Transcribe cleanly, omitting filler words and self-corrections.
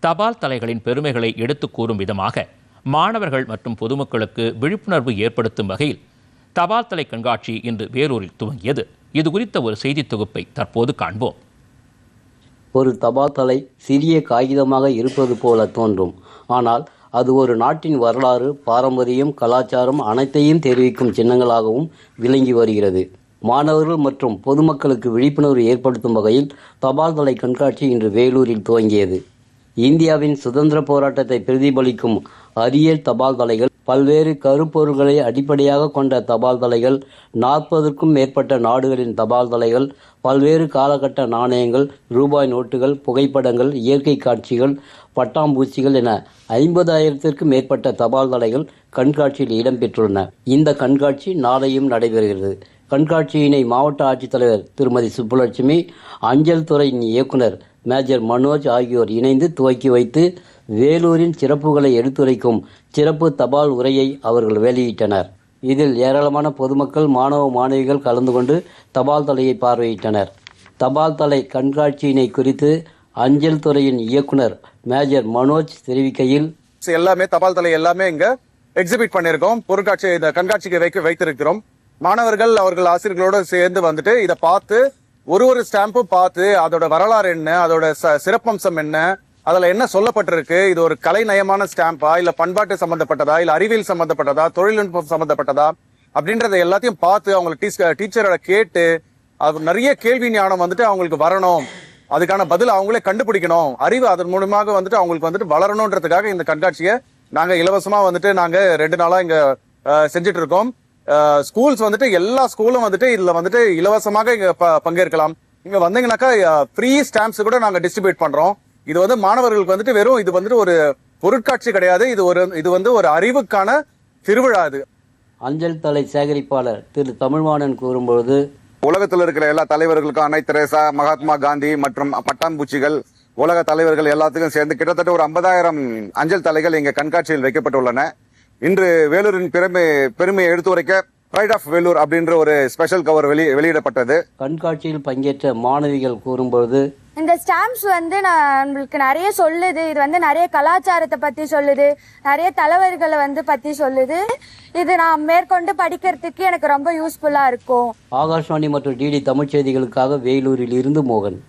தபால் தலைகளின் பெருமைகளை எடுத்துக் கூறும் விதமாக மாணவர்கள் மற்றும் பொதுமக்களுக்கு விழிப்புணர்வு ஏற்படுத்தும் வகையில் தபால் தலை கண்காட்சி இன்று வேலூரில் துவங்கியது. இது குறித்த ஒரு செய்தி தொகுப்பை தற்போது காண்போம். ஒரு தபால் தலை சிறிய காகிதமாக இருப்பது போல தோன்றும். ஆனால் அது ஒரு நாட்டின் வரலாறு, பாரம்பரியம், கலாச்சாரம் அனைத்தையும் தெரிவிக்கும் சின்னங்களாகவும் விளங்கி வருகிறது. மாணவர்கள் மற்றும் பொதுமக்களுக்கு விழிப்புணர்வு ஏற்படுத்தும் வகையில் தபால் தலை கண்காட்சி இன்று வேலூரில் துவங்கியது. இந்தியாவின் சுதந்திர போராட்டத்தை பிரதிபலிக்கும் அரிய தபால் தலைகள், பல்வேறு கருப்பொருள்களை அடிப்படையாக கொண்ட தபால் தலைகள், 40க்கும் மேற்பட்ட நாடுகளின் தபால் தலைகள், பல்வேறு காலகட்ட நாணயங்கள், ரூபாய் நோட்டுகள், புகைப்படங்கள், இயற்கை காட்சிகள், பட்டாம்பூச்சிகள் என 50,000க்கும் மேற்பட்ட தபால் தலைகள் கண்காட்சியில் இடம்பெற்றுள்ளன. இந்த கண்காட்சி நாளையும் நடைபெறுகிறது. கண்காட்சியினை மாவட்ட ஆட்சித்தலைவர் திருமதி சுப்புலட்சுமி, அஞ்சல் துறையின் இயக்குனர் மேஜர் மனோஜ் ஆகியோர் இணைந்து துவக்கி வைத்து வேலூரின் சிறப்புகளை எடுத்துரைக்கும் சிறப்பு தபால் உரையை அவர்கள் வெளியிட்டனர். இதில் ஏராளமான பொதுமக்கள், மாணவ மாணவிகள் கலந்து கொண்டு தபால் தலையை பார்வையிட்டனர். தபால் தலை கண்காட்சியினை குறித்து அஞ்சல் துறையின் இயக்குனர் மேஜர் மனோஜ் தெரிவிக்கையில், எல்லாமே தபால் தலை எல்லாமே இங்க எக்ஸிபிட் பண்ணிருக்கோம். பொருட்காட்சி இந்த கண்காட்சிக்கு வைத்திருக்கிறோம். மாணவர்கள் அவர்கள் ஆசிரியர்களோட சேர்ந்து வந்துட்டு இதை பார்த்து ஒரு ஸ்டாம்பும் பார்த்து அதோட வரலாறு என்ன, அதோட சிறப்பம்சம் என்ன, அதுல என்ன சொல்லப்பட்டிருக்கு, இது ஒரு கலை நயமான ஸ்டாம்பா, இல்ல பண்பாட்டு சம்பந்தப்பட்டதா, இல்ல அறிவியல் சம்பந்தப்பட்டதா, தொழில்நுட்பம் சம்பந்தப்பட்டதா அப்படின்றத எல்லாத்தையும் பார்த்து அவங்களை டீச்சரோட கேட்டு அது நிறைய கேள்வி ஞானம் வந்துட்டு அவங்களுக்கு வரணும், அதுக்கான பதில் அவங்களே கண்டுபிடிக்கணும், அறிவு அதன் மூலமாக வந்துட்டு அவங்களுக்கு வந்துட்டு வளரணும்ன்றதுக்காக இந்த கண்காட்சியை நாங்க இலவசமா வந்துட்டு நாங்க 2 நாளா இங்க செஞ்சுட்டு இருக்கோம். ஸ்கூல்ஸ் வந்துட்டு எல்லா ஸ்கூலும் வந்துட்டு இதுல வந்துட்டு இலவசமாக இங்க பங்கேற்கலாம். இங்க வந்தீங்கன்னாக்கா ஃப்ரீ ஸ்டாம்ப்ஸ் கூட நாங்க டிஸ்ட்ரிபியூட் பண்றோம். இது வந்து மாணவர்களுக்கு வந்துட்டு வெறும் இது வந்துட்டு ஒரு பொருட்காட்சி கிடையாது, இது வந்து ஒரு அறிவுக்கான திருவிழா. இது அஞ்சல் தலை சேகரிப்பாளர் திரு தமிழ்வாணன் கூறும்பொழுது, உலகத்தில் இருக்கிற எல்லா தலைவர்களுக்கும், அன்னை தெரேசா, மகாத்மா காந்தி மற்றும் பட்டாம்பூச்சிகள், உலக தலைவர்கள் எல்லாத்துக்கும் சேர்ந்து கிட்டத்தட்ட ஒரு 50,000 அஞ்சல் தலைகள் இங்க கண்காட்சியில் வைக்கப்பட்டுள்ளன. இன்று வேலூரின் பெருமையை எடுத்துரைக்க பிரைட் ஆஃப் வேலூர் அப்படின்ற ஒரு ஸ்பெஷல் கவர் வெளியிடப்பட்டது. கண்காட்சியில் பங்கேற்ற மாணவிகள் கூறும்பொழுது, இந்த ஸ்டாம்ப்ஸ் வந்து நம்மளுக்கு நிறைய சொல்லுது. இது வந்து நிறைய கலாச்சாரத்தை பத்தி சொல்லுது, நிறைய தலைவர்களை வந்து பத்தி சொல்லுது. இது நான் மேற்கொண்டு படிக்கிறதுக்கு எனக்கு ரொம்ப யூஸ்ஃபுல்லா இருக்கும். ஆகாஷ்வாணி மற்றும் டிடி தமிழ் செய்திகளுக்காக வேலூரில் இருந்து மோகன்.